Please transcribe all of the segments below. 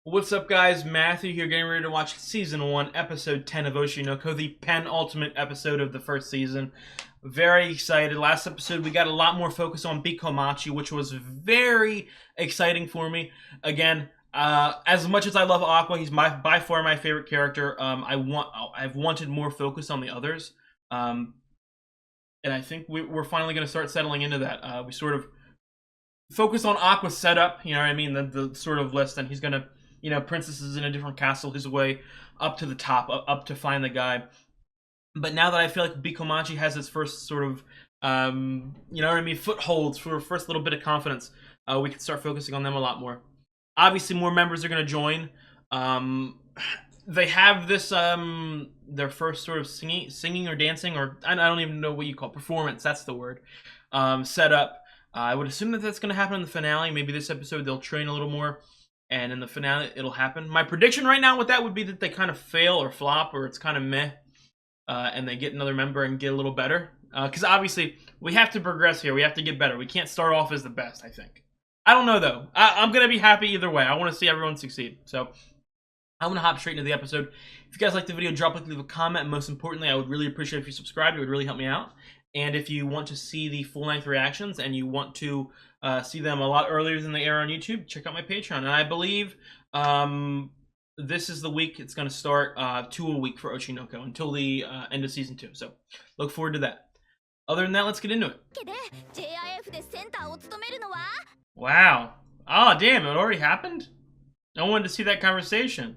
What's up, guys? Matthew here, getting ready to watch Season 1, Episode 10 of Oshi no Ko, the penultimate episode of the first season. Very excited. Last episode, we got a lot more focus on Bikomachi, which was very exciting for me. Again, as much as I love Aqua, he's by far my favorite character. I've wanted more focus on the others. And I think we're finally going to start settling into that. We sort of focus on Aqua's setup, you know what I mean? The sort of list, and he's going to... You know, princesses in a different castle, his way up to the top, up to find the guy. But now that I feel like Bikomachi has his first sort of, you know what I mean, footholds, for first little bit of confidence, we can start focusing on them a lot more. Obviously, more members are going to join. They have this, their first sort of singing or dancing, or I don't even know what you call it, performance, that's the word, set up. I would assume that that's going to happen in the finale. Maybe this episode they'll train a little more. And in the finale, it'll happen. My prediction right now with that would be that they kind of fail or flop, or it's kind of meh, and they get another member and get a little better. Because obviously, we have to progress here. We have to get better. We can't start off as the best, I think. I don't know, though. I'm going to be happy either way. I want to see everyone succeed. So, I'm going to hop straight into the episode. If you guys liked the video, drop a like, leave a comment. And most importantly, I would really appreciate if you subscribed. It would really help me out. And if you want to see the full-length reactions and you want to see them a lot earlier than they air on YouTube, check out my Patreon. And I believe this is the week it's going to start 2 a week for Oshi no Ko until the end of Season 2. So look forward to that. Other than that, let's get into it. Wow. Oh, damn, it already happened? I wanted to see that conversation.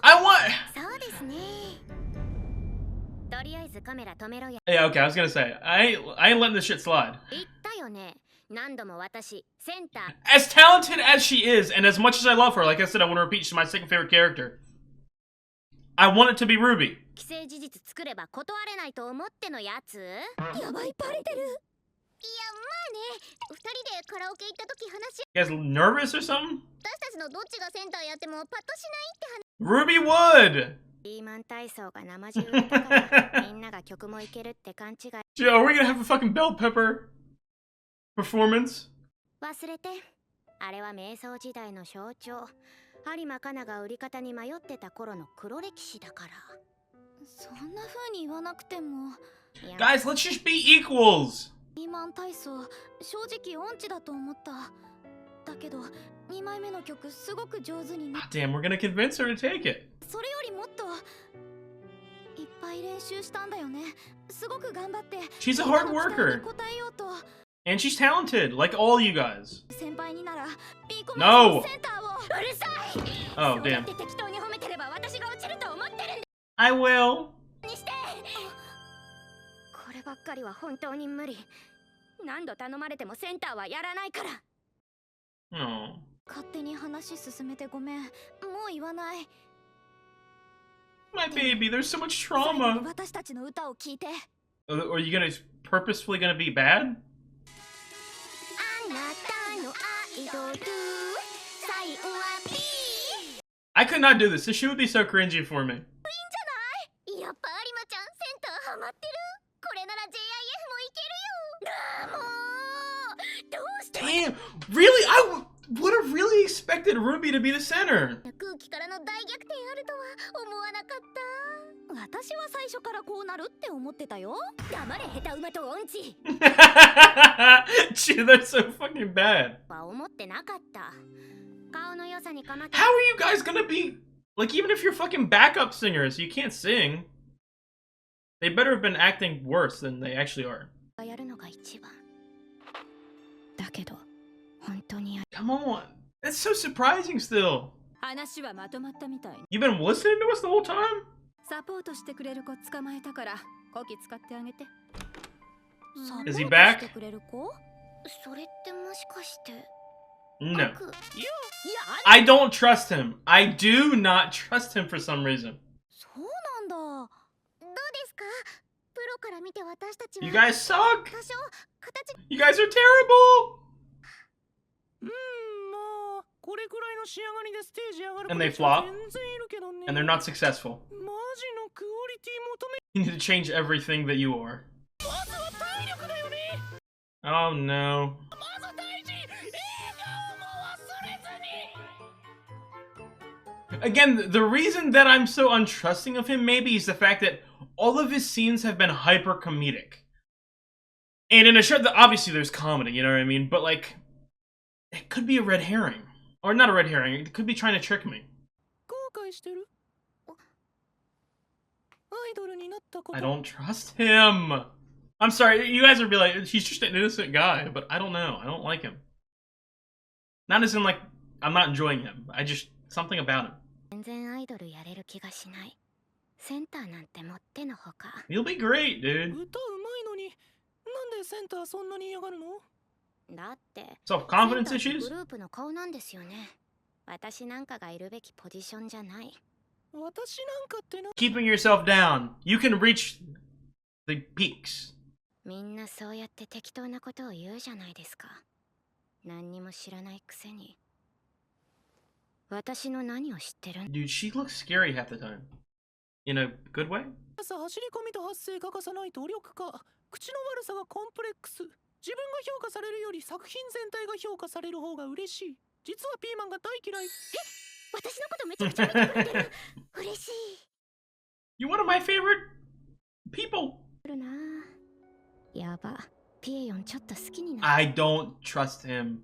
I want... Yeah, okay, I was gonna say, I ain't letting this shit slide. As talented as she is, and as much as I love her, like I said, I want to repeat, she's my second favorite character. I want it to be Ruby. You guys nervous or something? Ruby would! Yo, are we gonna have a fucking bell pepper performance? Guys, let's just be equals! Damn, we're gonna convince her to take it. She's a hard worker. And she's talented, like all you guys. No! Oh, damn. I will. Oh. My baby, there's so much trauma. Are you gonna purposefully gonna be bad? I could not do this. This shit would be so cringy for me. Damn, really? I would have really expected Ruby to be the center. Gee, that's so fucking bad. How are you guys gonna be, like, even if you're fucking backup singers, you can't sing. They better have been acting worse than they actually are. Come on, that's so surprising still. You've been listening to us the whole time? Is he back? No. I don't trust him. I do not trust him for some reason. You guys suck. You guys are terrible. And they flop. And they're not successful. You need to change everything that you are. Oh no. Again, the reason that I'm so untrusting of him maybe is the fact that all of his scenes have been hyper comedic. And in a show that obviously there's comedy, you know what I mean? But like, it could be a red herring. Or not a red herring, it could be trying to trick me. I don't trust him. I'm sorry, you guys would be like, he's just an innocent guy, but I don't know. I don't like him. Not as in like, I'm not enjoying him. I just, something about him. You'll be great, dude. Self-confidence issues? Keeping yourself down. You can reach the peaks. Dude, she looks scary half the time. In a good way? You're one of my favorite people. I don't trust him.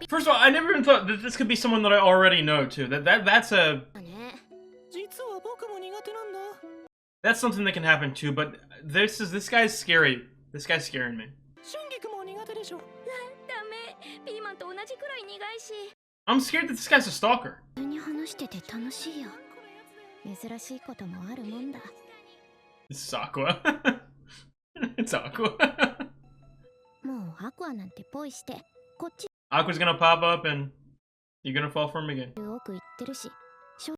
First of all, I never even thought that this could be someone that I already know too. That's something that can happen too, but this guy's scary. This guy's scaring me. I'm scared that this guy's a stalker. This is Aqua. It's Aqua. Aqua's gonna pop up and you're gonna fall for him again.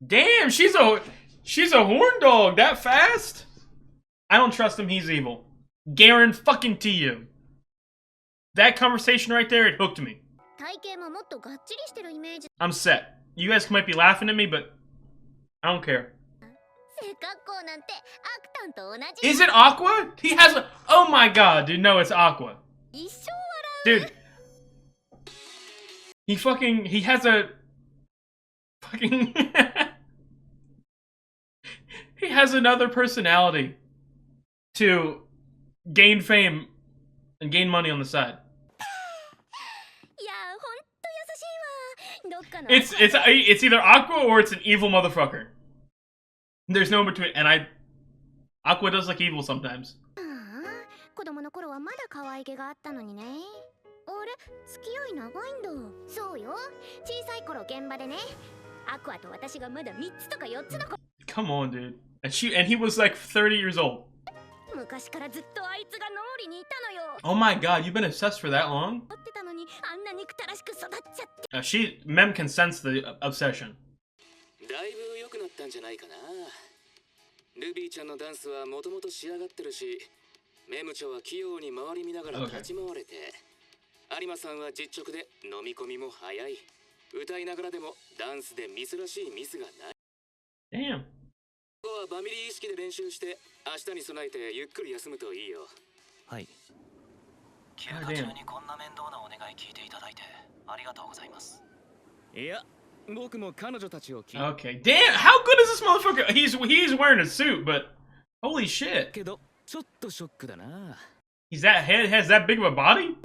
Damn, she's a horn dog that fast? I don't trust him, he's evil. Guarantee you. That conversation right there, it hooked me. I'm set. You guys might be laughing at me, but I don't care. Is it Aqua? He has a... Oh my god, dude, no, it's Aqua. Dude. He has a... Fucking... He has another personality to gain fame and gain money on the side. It's either Aqua or it's an evil motherfucker. There's no in between, and Aqua does look evil sometimes. Come on, dude. And he was like 30 years old. Oh my god, you've been obsessed for that long? Mem can sense the obsession. Damn. Okay, damn, how good is this motherfucker? He's wearing a suit, but holy shit. He's has that big of a body?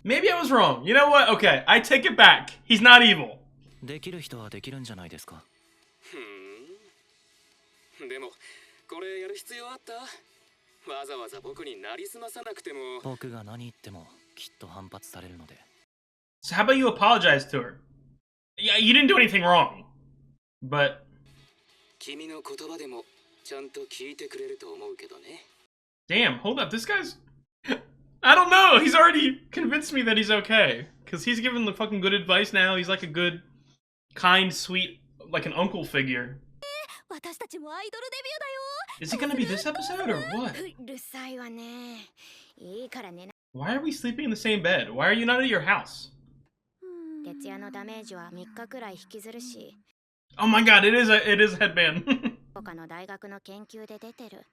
Maybe I was wrong. You know what? Okay, I take it back. He's not evil. So how about you apologize to her? Yeah, you didn't do anything wrong. But... Damn, hold up, this guy's... I don't know, he's already convinced me that he's okay. Because he's giving the fucking good advice now, he's like a good, kind, sweet, like an uncle figure. Is it gonna be this episode, or what? Why are we sleeping in the same bed? Why are you not at your house? Oh my god, it is a headband. 他の大学の研究で出てる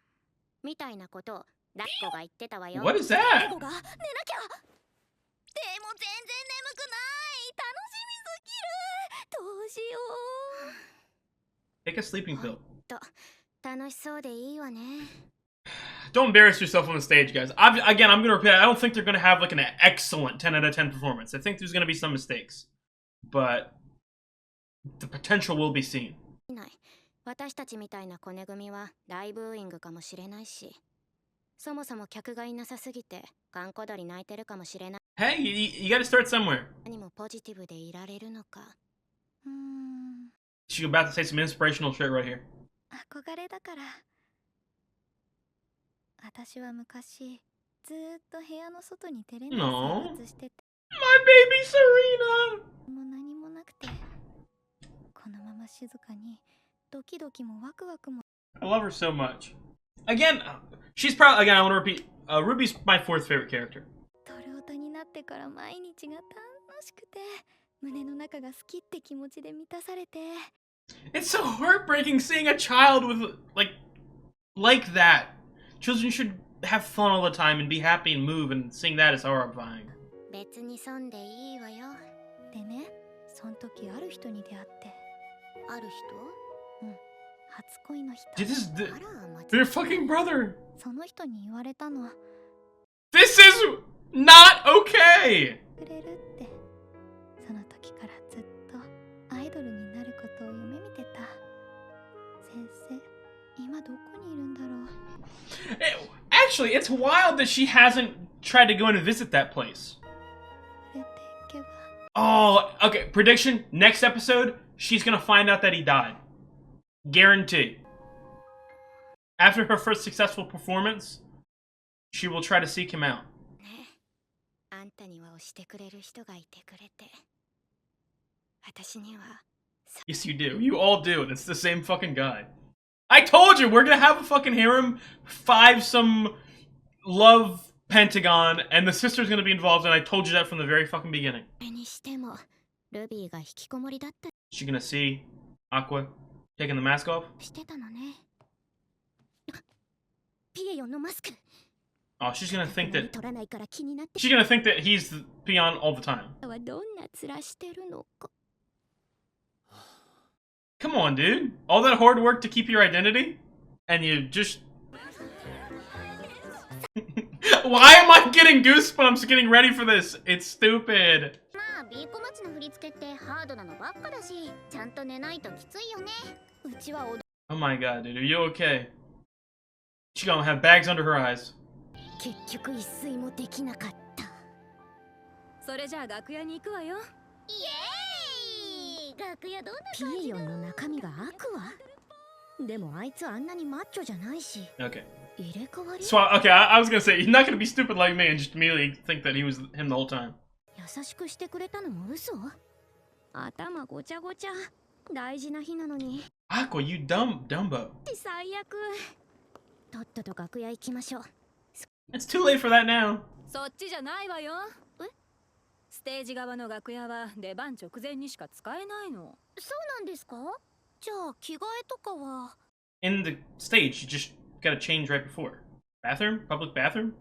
みたいなことをラッコが言ってたわよ。 What is that? ラッコが寝なきゃ。でも全然眠くない。楽しみすぎる。どうしよう。 Take a sleeping pill. 楽しそうでいいわね。 Don't embarrass yourself on the stage, guys. Again, I'm gonna repeat. I don't think they're gonna have like an excellent 10 out of 10 performance. I think there's gonna be some mistakes, but the potential will be seen. 私たちみたいなコネ組は大ブーイングかもしれないし、そもそも客がいなさすぎて閑古鳥泣いてるかもしれない。 Hey, you gotta start somewhere. 何もポジティブでいられるのか。She's about to say some inspirational shit right here. 憧れだから。私は昔ずっと部屋の外に出れない生活してて。My baby Serena. もう何もなくて、このまま静かにドキドキもワクワクも。 I love her so much. Again, she's probably, again, I want to repeat, Ruby's my fourth favorite character. トルオタになってから毎日が楽しくて、胸の中が好きって気持ちで満たされて。 It's so heartbreaking seeing a child with, like that. Children should have fun all the time and be happy and move, and seeing that is horrifying. 別に損でいいわよ。でね、その時ある人に出会って。ある人？うん。初恋の人。Dude, this is their fucking brother. その人に言われたの。 This is not okay. くれるって。その時からずっとアイドルになることを夢見てた。先生、今どこにいるんだろう。 Actually, it's wild that she hasn't tried to go in and visit that place. Oh, okay. Prediction, next episode, she's gonna find out that he died. Guarantee. After her first successful performance, she will try to seek him out. Yes, you do. You all do, and it's the same fucking guy. I told you, we're gonna have a fucking harem, 5-some love pentagon, and the sister's gonna be involved, and I told you that from the very fucking beginning. She gonna see Aqua taking the mask off? Oh, she's gonna think that he's the peon all the time. Come on, dude. All that hard work to keep your identity? And you just... Why am I getting goosebumps getting ready for this? It's stupid. Oh my god, dude. Are you okay? She gonna have bags under her eyes. ピエヨンの中身が悪は？でもあいつあんなにマッチョじゃないし。 Okay. 入れ替わり? So, okay, I was gonna say, he's not gonna be stupid like me and just immediately think that he was him the whole time. 優しくしてくれたのも嘘？頭ごちゃごちゃ。大事な日なのに。Aqua, you Dumbo. 最悪。とっとと楽屋行きましょう。 It's too late for that now. そっちじゃないわよ。ステージ側の楽屋は出番直前にしか使えないの。そうなんですか？じゃあ着替えとかは。 In the stage, you just gotta change right before. Bathroom? Public bathroom?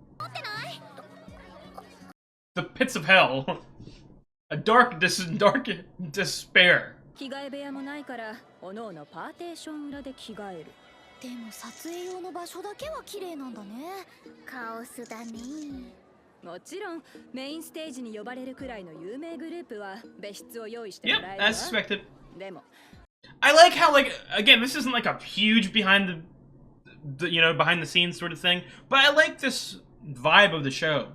The pits of hell. A dark despair. 着替え部屋もないから、おのおのパーテーション裏で着替える。でも撮影用の場所だけは綺麗なんだね。カオスだね。もちろんメインステージに呼ばれるくらいの有名グループは別室を用意してもらえるわ。Yep, as suspected. でも I like how, again, this isn't like a huge behind the behind the scenes sort of thing, but I like this vibe of the show.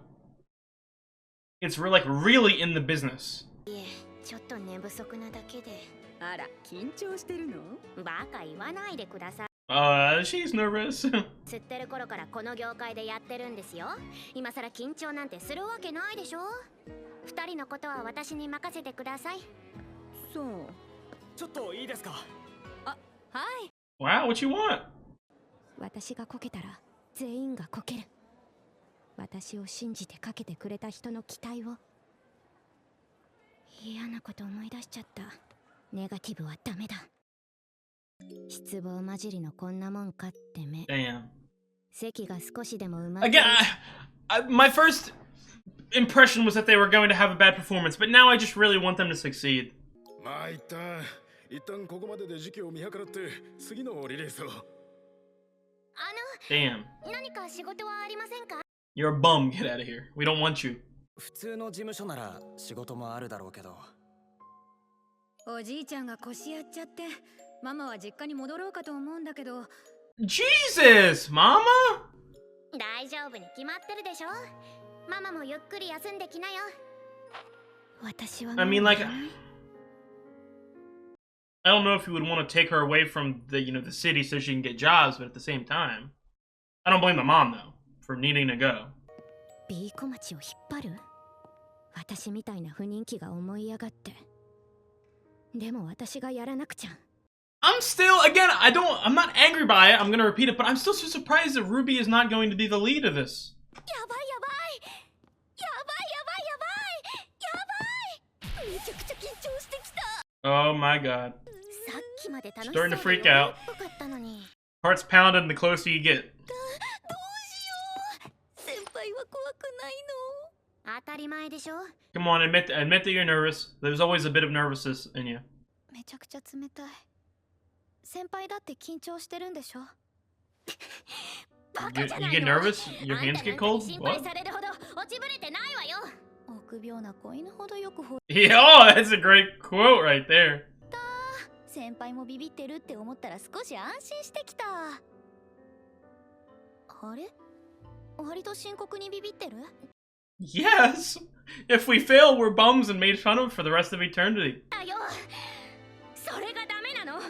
It's really in the business. いえ、ちょっと寝不足なだけで。あら、緊張してるの？バカ言わないでください。She's nervous. 知ってる頃からこの業界でやってるんですよ。今さら緊張なんてするわけないでしょ。二人のことは私に任せてください。そう。ちょっといいですか？あ、はい。Wow, what you want? 私がこけたら全員がこける。私を信じてかけてくれた人の期待を嫌なこと思い出しちゃった。ネガティブはダメだ。失望混じりのこんなもんかって目。Damn. 席が少しでも埋まって Again, my first impression was that they were going to have a bad performance, but now I just really want them to succeed. まあ一旦ここまでで時期を見計らって次のリリースを。Damn. 何か仕事はありませんか？ You're a bum. Get out of here. We don't want you. 普通の事務所なら仕事もあるだろうけど。おじいちゃんが腰やっちゃって、ママは実家に戻ろうかと思うんだけど。Jesus, Mama? 大丈夫に決まってるでしょ。ママもゆっくり休んできなよ。私は I mean, like, I don't know if you would want to take her away from the, the city so she can get jobs, but at the same time, I don't blame the mom though for needing to go. ビーコ町を引っ張る？私みたいな不人気が思い上がって。でも私がやらなくちゃ。I'm still, again, I'm not angry by it. I'm gonna repeat it, but I'm still so surprised that Ruby is not going to be the lead of this. やばいやばい。やばいやばいやばい。やばい。めちゃくちゃ緊張してきた。Oh my god. さっきまで楽しそう Starting で to freak out. 良かったのに。 Heart's pounding the closer you get. どうしよう。先輩は怖くないの？当たり前でしょ。 Come on, admit that you're nervous. There's always a bit of nervousness in you. めちゃくちゃ冷たい。先輩だって緊張してるんでしょ。バカじゃないの。 You get nervous? Your hands get cold? 心配 What? されるほど落ちぶれてないわよ。臆病な子犬ほどよくほ。 Yeah, oh, that's a great quote right there. 先輩もビビってるって思ったら少し安心してきた。あれ？割と深刻にビビってる？ Yes! If we fail, we're bums and made fun of for the rest of eternity. だよ。それがダメなの。あん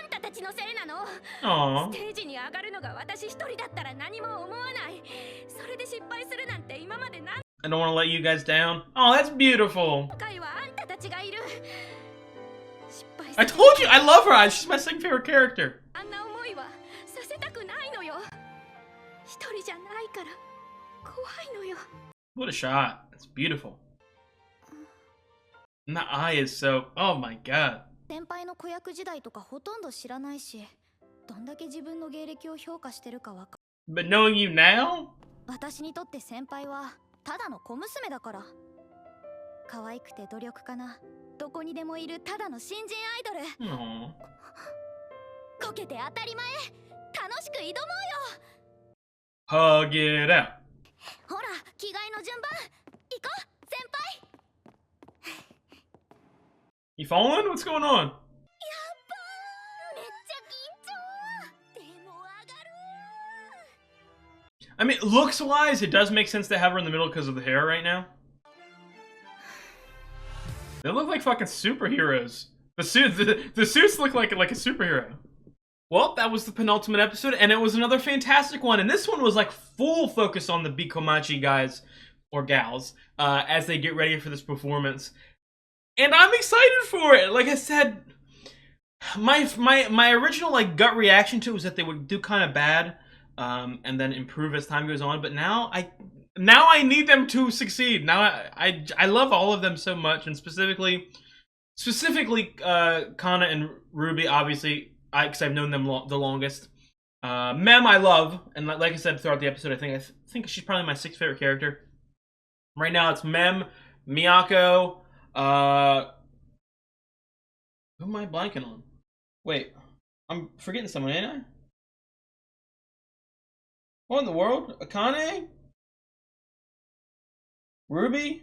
たたちのせいなの。 Aww. ステージに上がるのが私一人だったら何も思わない。それで失敗するなんて今まで何 I don't want to let you guys down. Oh, that's beautiful. 回はあんたたちがいる。失敗す I る。 told you, I love her. She's my second favorite character. あんな思いはさせたくないのよ。一人じゃないから怖いのよ。 What a shot. That's beautiful. And that eye is so... Oh my god. 先輩の子役時代とかほとんど知らないし、どんだけ自分の芸歴を評価してるかわか。 But knowing you now? 私にとって先輩はただの小娘だから。可愛くて努力家な、どこにでもいるただの新人アイドル。 Aww. こけて当たり前。楽しく挑もうよ。 Hug it out. ほら、着替えの順番。行こう、先輩。 You falling? What's going on? やっばー。めっちゃ緊張。でも上がる。 I mean, looks-wise, it does make sense to have her in the middle because of the hair right now. They look like fucking superheroes. The suits look like a superhero. Well, that was the penultimate episode, and it was another fantastic one. And this one was like full focus on the Bikomachi guys or gals as they get ready for this performance. And I'm excited for it. Like I said, my original like gut reaction to it was that they would do kind of bad and then improve as time goes on. But now I need them to succeed. Now I love all of them so much, and specifically Kana and Ruby, obviously, because I've known them the longest. Mem I love, and like I said throughout the episode, I think she's probably my sixth favorite character. Right now it's Mem, Miyako, who am I blanking on? Wait, I'm forgetting someone, ain't I? What in the world? Akane? Ruby?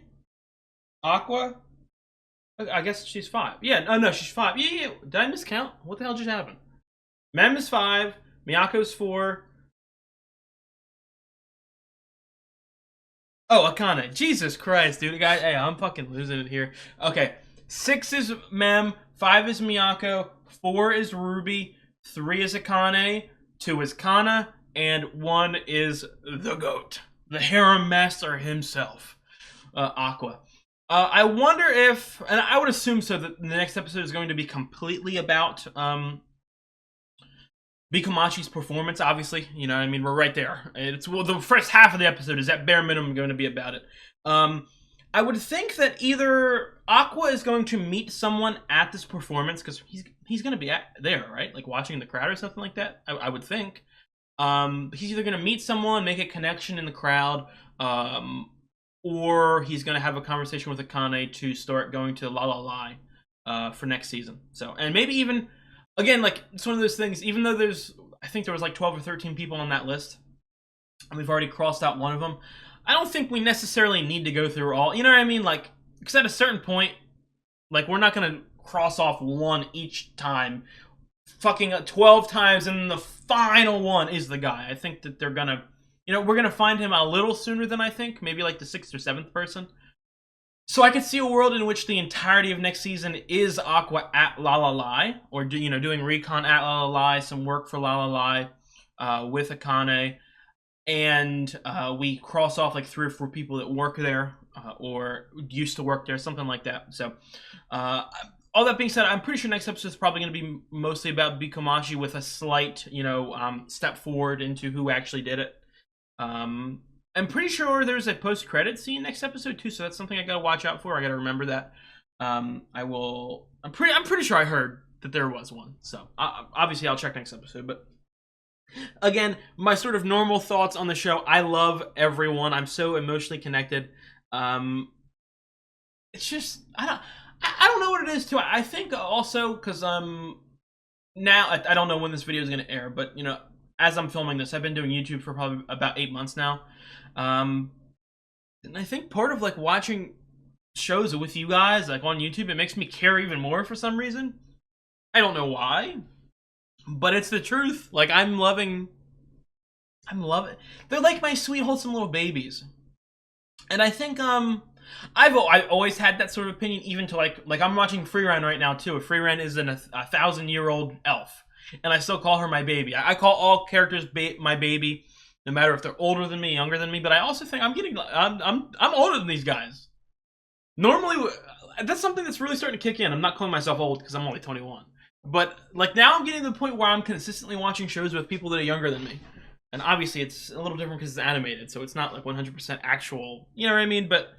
Aqua? I guess she's 5. Yeah, oh no, she's 5. Yeah. Did I miscount? What the hell just happened? Mem is 5. Miyako's 4. Oh, Akane. Jesus Christ, dude. Guys, hey, I'm fucking losing it here. Okay. 6 is Mem. 5 is Miyako. 4 is Ruby. 3 is Akane. 2 is Kana. And 1 is the GOAT. The harem master himself. Aqua. I wonder if, and I would assume so, that the next episode is going to be completely about Bikomachi's performance, obviously. You know what I mean? We're right there. It's, well, the first half of the episode is at bare minimum going to be about it. I would think that either Aqua is going to meet someone at this performance, because he's going to be there, right? Like watching the crowd or something like that, I would think. He's either going to meet someone, make a connection in the crowd, or he's going to have a conversation with Akane to start going to La La Lai for next season. So, and maybe even, again, like, it's one of those things, even though I think there was like 12 or 13 people on that list, and we've already crossed out one of them, I don't think we necessarily need to go through all, you know what I mean? Like, because at a certain point, like, we're not going to cross off one each time, fucking 12 times, and the final one is the guy. I think that they're going to, you know, we're going to find him a little sooner than I think, maybe like the 6th or 7th person. So I could see a world in which the entirety of next season is Aqua at La La Lai, or, you know, doing recon at La La Lai, some work for La La Lai with Akane, and we cross off like 3 or 4 people that work there or used to work there, something like that. So all that being said, I'm pretty sure next episode is probably going to be mostly about Bikomachi with a slight, you know, step forward into who actually did it. I'm pretty sure there's a post-credit scene next episode too, so that's something I gotta watch out for. I gotta remember that. I'm pretty sure I heard that there was one. So obviously I'll check next episode. But again, my sort of normal thoughts on the show. I love everyone. I'm so emotionally connected. It's just I don't know what it is too. I think also because now I don't know when this video is gonna air, but you know, as I'm filming this, I've been doing YouTube for probably about 8 months now. And I think part of like watching shows with you guys like on YouTube, it makes me care even more for some reason. I don't know why, but it's the truth. Like I'm loving. They're like my sweet wholesome little babies, and I think I've always had that sort of opinion, even to like I'm watching Freeran right now too. Freeran is a 1,000-year-old elf, and I still call her my baby. I call all characters my baby, no matter if they're older than me, younger than me. But I also think I'm older than these guys. Normally, that's something that's really starting to kick in. I'm not calling myself old because I'm only 21. But like now, I'm getting to the point where I'm consistently watching shows with people that are younger than me. And obviously, it's a little different because it's animated, so it's not like 100% actual. You know what I mean? But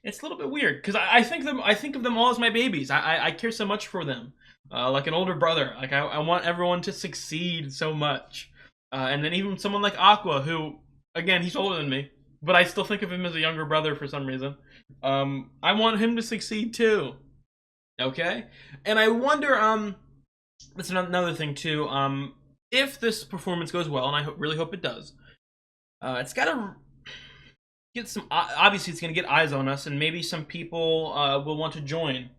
it's a little bit weird because I think of them all as my babies. I care so much for them, like an older brother. Like I want everyone to succeed so much. And then even someone like Aqua, who, again, he's older than me, but I still think of him as a younger brother for some reason. I want him to succeed too. Okay? And I wonder, that's another thing too, if this performance goes well, and I really hope it does, it's gotta get some, obviously it's gonna get eyes on us, and maybe some people will want to join.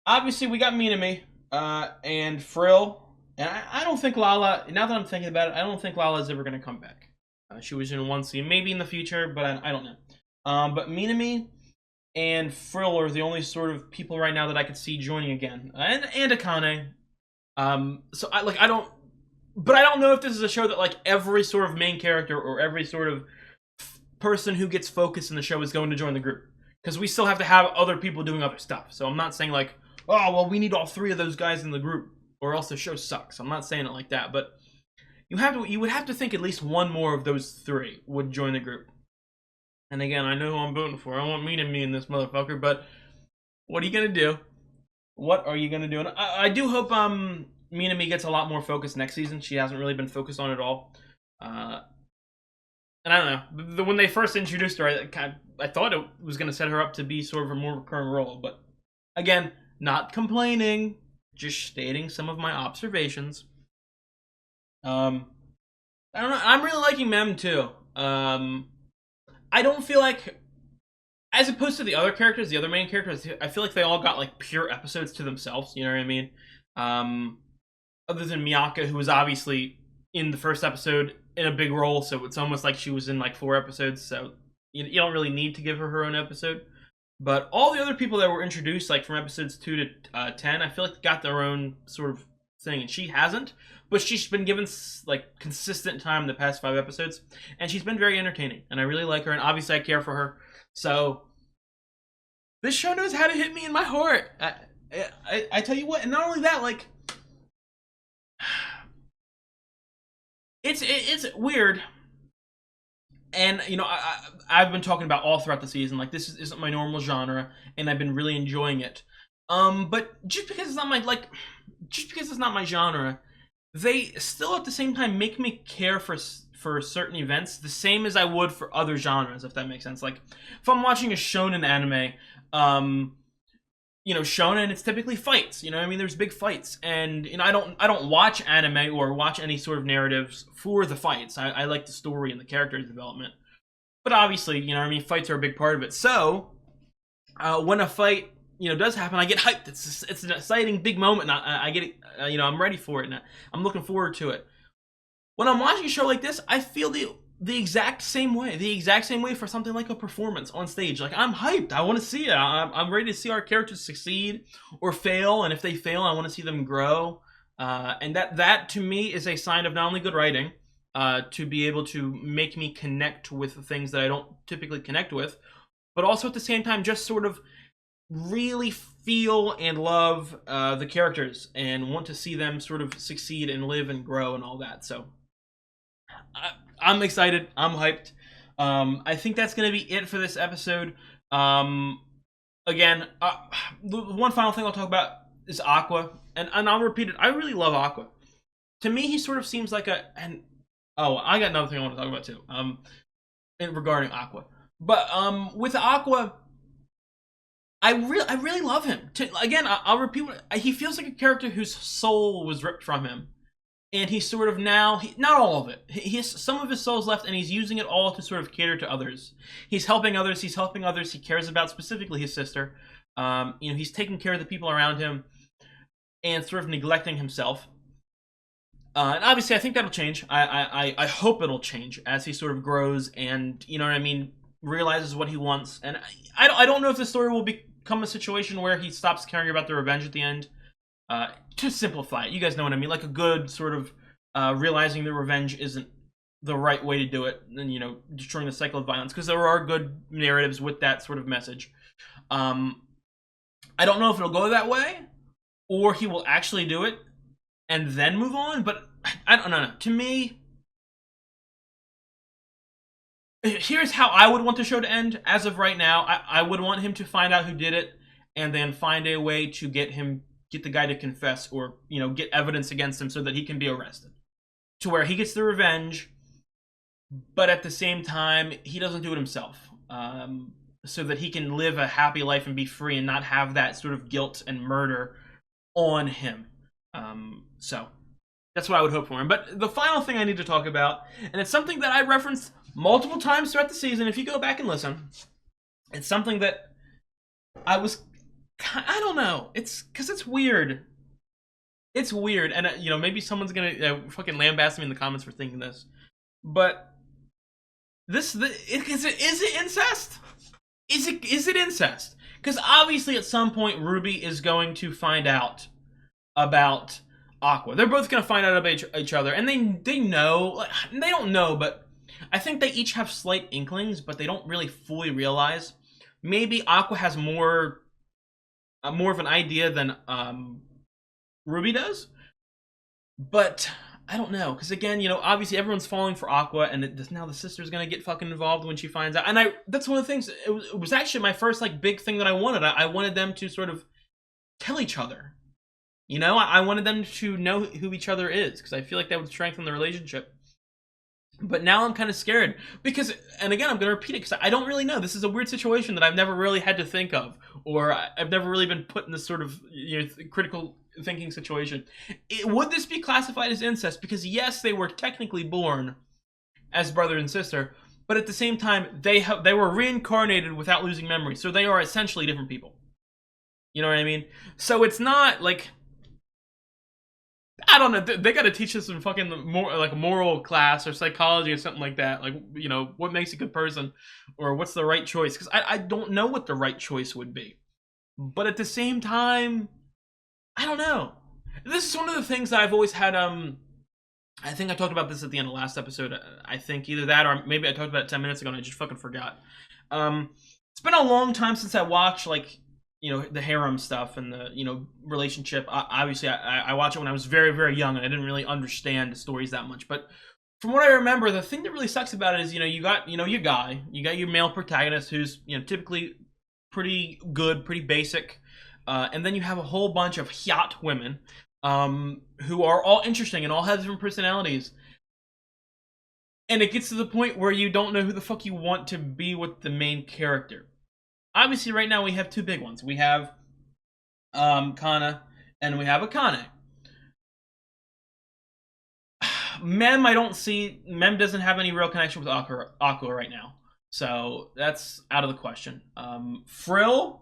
Obviously we got Minami, and Frill. And I don't think Lala, now that I'm thinking about it, I don't think Lala's ever going to come back. She was in one scene, maybe in the future, but I don't know. But Minami and Frill are the only sort of people right now that I could see joining again. And Akane. So I don't know if this is a show that like every sort of main character or every sort of person who gets focused in the show is going to join the group. Because we still have to have other people doing other stuff. So I'm not saying like, oh, well, we need all 3 of those guys in the group, or else the show sucks. I'm not saying it like that, but you would have to think at least one more of those 3 would join the group. And again, I know who I'm voting for. I want me in this motherfucker, but what are you gonna do? What are you gonna do? And I do hope Minami gets a lot more focus next season. She hasn't really been focused on it all. And I don't know. When they first introduced her, I thought it was gonna set her up to be sort of a more recurring role, but again, not complaining. Just stating some of my observations. I don't know. I'm really liking Mem too. I don't feel like, as opposed to the other characters, the other main characters, I feel like they all got like pure episodes to themselves. You know what I mean? Other than Miyaka, who was obviously in the first episode in a big role, so it's almost like she was in like 4 episodes. So you don't really need to give her her own episode. But all the other people that were introduced, like from episodes 2 to 10, I feel like got their own sort of thing, and she hasn't. But she's been given like consistent time the past 5 episodes, and she's been very entertaining, and I really like her, and obviously I care for her. So this show knows how to hit me in my heart. I tell you what, and not only that, like it's weird. And I've been talking about all throughout the season, like this isn't my normal genre, and I've been really enjoying it. But just because it's not my genre, they still at the same time make me care for certain events the same as I would for other genres, if that makes sense. Like if I'm watching a shonen anime, shonen, it's typically fights. There's big fights, and I don't watch anime or watch any sort of narratives for the fights. I like the story and the character development. But obviously, fights are a big part of it. So when a fight does happen, I get hyped. It's an exciting big moment, and I get it. I'm ready for it, and I'm looking forward to it. When I'm watching a show like this, I feel the exact same way for something like a performance on stage. Like, I'm hyped. I want to see it. I'm ready to see our characters succeed or fail, and if they fail, I want to see them grow. And that to me is a sign of not only good writing, to be able to make me connect with the things that I don't typically connect with, but also at the same time just sort of really feel and love the characters and want to see them sort of succeed and live and grow and all that. So I'm excited. I'm hyped. I think that's going to be it for this episode. Again, the one final thing I'll talk about is Aqua. And I'll repeat it. I really love Aqua. To me, he sort of seems like I got another thing I want to talk about too. Regarding Aqua. But with Aqua, I really love him. I'll repeat he feels like a character whose soul was ripped from him. And he's sort of now, not all of it. He has some of his soul's left, and he's using it all to sort of cater to others. He's helping others. He cares about specifically his sister. He's taking care of the people around him and sort of neglecting himself. And obviously, I think that'll change. I hope it'll change as he sort of grows and, realizes what he wants. And I don't know if the story will become a situation where he stops caring about the revenge at the end. To simplify it, you guys know what I mean, like a good sort of realizing that revenge isn't the right way to do it, and destroying the cycle of violence, because there are good narratives with that sort of message. I don't know if it'll go that way, or he will actually do it and then move on, but I don't know. To me, here's how I would want the show to end. As of right now, I would want him to find out who did it, and then find a way to get the guy to confess, or get evidence against him so that he can be arrested, to where he gets the revenge, but at the same time he doesn't do it himself, so that he can live a happy life and be free and not have that sort of guilt and murder on him. So that's what I would hope for him. But the final thing I need to talk about, and it's something that I referenced multiple times throughout the season, if you go back and listen, it's something that I don't know. It's because it's weird. It's weird, and maybe someone's gonna fucking lambast me in the comments for thinking this, but is it incest? Is it incest? Because obviously, at some point, Ruby is going to find out about Aqua. They're both gonna find out about each other, and they know. They don't know, but I think they each have slight inklings, but they don't really fully realize. Maybe Aqua has more of an idea than Ruby does, but I don't know, because again, obviously everyone's falling for Aqua, and now the sister's gonna get fucking involved when she finds out. And that's one of the things. It was actually my first big thing that I wanted. I wanted them to sort of tell each other. I wanted them to know who each other is, because I feel like that would strengthen the relationship. But now I'm kind of scared because, and again, I'm going to repeat it because I don't really know. This is a weird situation that I've never really had to think of, or I've never really been put in this sort of critical thinking situation. Would this be classified as incest? Because yes, they were technically born as brother and sister, but at the same time, they were reincarnated without losing memory, so they are essentially different people. You know what I mean? So it's not like, I don't know. They got to teach us some fucking moral class or psychology or something like that. What makes a good person, or what's the right choice? Because I don't know what the right choice would be. But at the same time, I don't know. This is one of the things that I've always had. I think I talked about this at the end of last episode. I think either that, or maybe I talked about it 10 minutes ago and I just fucking forgot. It's been a long time since I watched the harem stuff and the relationship. Obviously I watched it when I was very, very young, and I didn't really understand the stories that much. But from what I remember, the thing that really sucks about it is, you got, your guy, you got your male protagonist who's, typically pretty good, pretty basic, and then you have a whole bunch of hyatt women, who are all interesting and all have different personalities. And it gets to the point where you don't know who the fuck you want to be with the main character. Obviously, right now we have two big ones. We have Kana, and we have Akane. Mem doesn't have any real connection with Aqua right now, so that's out of the question. Frill's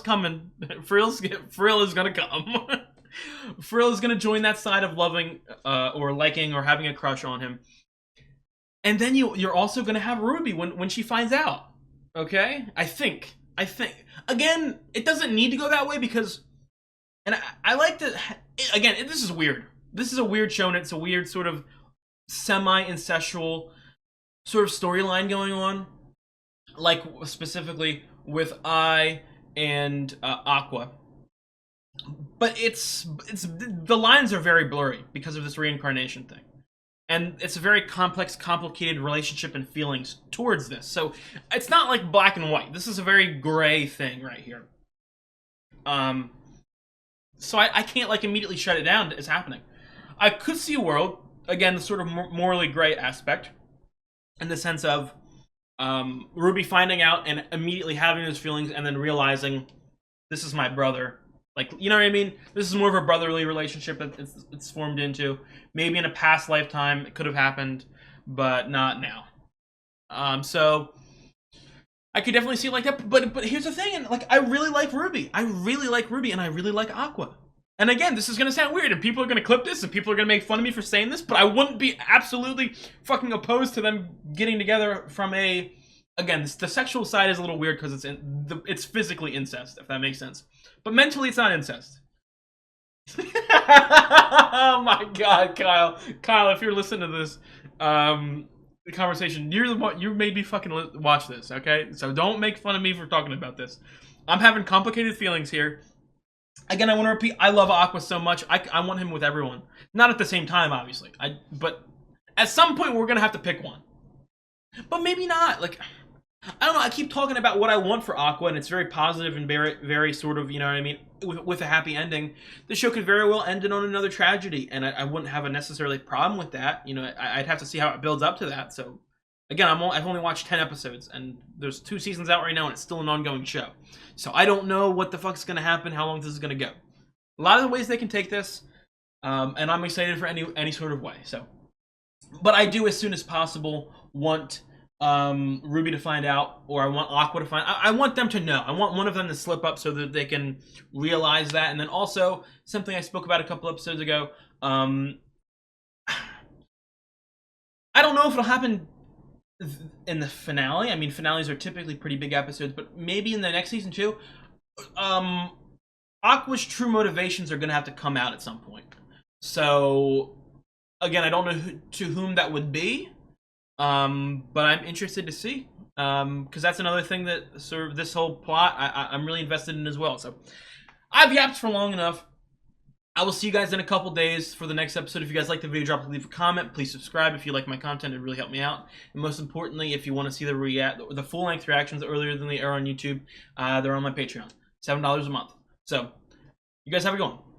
coming. Frill is gonna come. Frill is gonna join that side of loving, or liking, or having a crush on him. And then you're also gonna have Ruby when she finds out. Okay, I think. Again, it doesn't need to go that way because, and I like to. Again, this is weird. This is a weird show, and it's a weird sort of semi-incestual sort of storyline going on. Like, specifically with I and Aqua. But it's the lines are very blurry because of this reincarnation thing. And it's a very complex, complicated relationship and feelings towards this. So it's not like black and white. This is a very gray thing right here. So I can't like immediately shut it down as happening. I could see a world, again, the sort of morally gray aspect, in the sense of Ruby finding out and immediately having those feelings and then realizing, this is my brother. Like, you know what I mean? This is more of a brotherly relationship that it's formed into. Maybe in a past lifetime it could have happened, but not now. So I could definitely see it like that. But here's the thing, and like I really like Ruby. And I really like Aqua. And again, this is gonna sound weird, and people are gonna clip this, and people are gonna make fun of me for saying this, but I wouldn't be absolutely fucking opposed to them getting together from a. Again, the sexual side is a little weird because it's physically incest, if that makes sense. But mentally, it's not incest. Oh my god, Kyle! Kyle, if you're listening to this conversation, you're the one. You made me fucking watch this, okay? So don't make fun of me for talking about this. I'm having complicated feelings here. Again, I want to repeat, I love Aqua so much. I want him with everyone. Not at the same time, obviously. But at some point, we're going to have to pick one. But maybe not. Like, I don't know. I keep talking about what I want for Aqua, and it's very positive and very, very sort of, you know what I mean, with a happy ending. The show could very well end it on another tragedy, and I wouldn't have a necessarily problem with that. You know, I'd have to see how it builds up to that. So, again, I've only watched 10 episodes, and there's 2 seasons out right now, and it's still an ongoing show. So I don't know what the fuck's going to happen, how long this is going to go. A lot of the ways they can take this, and I'm excited for any sort of way. So, but I do, as soon as possible, want Ruby to find out, or I want Aqua to find. I want them to know. I want one of them to slip up so that they can realize that. And then also something I spoke about a couple episodes ago. I don't know if it'll happen in the finale. I mean, finales are typically pretty big episodes, but maybe in the next season too. Aqua's true motivations are going to have to come out at some point. So, again, I don't know to whom that would be, but I'm interested to see, because that's another thing that sort of this whole plot I'm really invested in as well. So, I've yapped for long enough. I will see you guys in a couple days for the next episode. If you guys like the video, leave a comment. Please subscribe if you like my content. It really helped me out. And most importantly, if you want to see the full-length reactions earlier than they are on YouTube, they're on my Patreon. $7 a month. So, you guys have a good one.